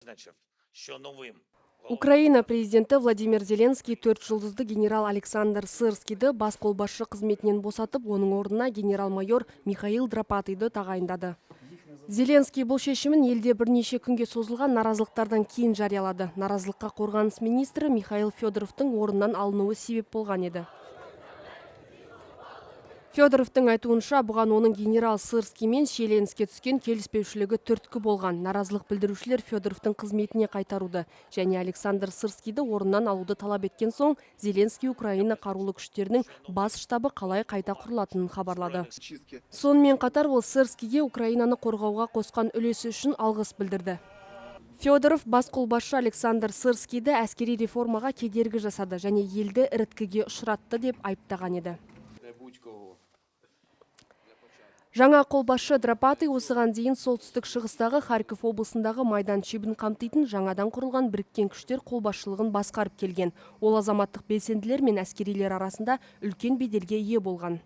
визначив, що новим Украина президенті Владимир Зеленский 4 жылдызды генерал Александр Сырскийді бас қолбасшы қызметінен босатып, оның орнына генерал-майор Михаил Драпатыйды тағайындады. Зеленский бұл шешімін елде бірнеше күнге созылған наразылықтардан кейін жариялады. Наразылыққа қорғаныс министрі Михаил Федоровтың орнынан алынуы себеп болған еді. Федоровтың айтуынша, бұған оның генерал Сырский мен шиеленіске түскен келіспеушілігі түрткі болған. Наразылық білдірушілер Федоровтың қызметіне қайтаруды және Александр Сырскийді орнынан алуды талап еткен соң, Зеленский Украина қарулы күштерінің бас штабы қалай қайта құрылатынын хабарлады. Сонымен қатар ол Сырскийге Украинаны қорғауға қосқан үлесі үшін алғыс білдірді. Федоров бас қолбасшы Александр Сырскийді әскери реформаға кедергі жасады және елді іріткіге ұшыратты деп айыптаған еді. Жаңа қолбасшы Драпатый осыған дейін солтүстік шығыстағы Харьков облысындағы Майдан шебін қамтитын жаңадан құрылған біріккен күштер қолбасшылығын басқарып келген. Ол азаматтық белсенділер мен әскерилер арасында үлкен беделге ие болған.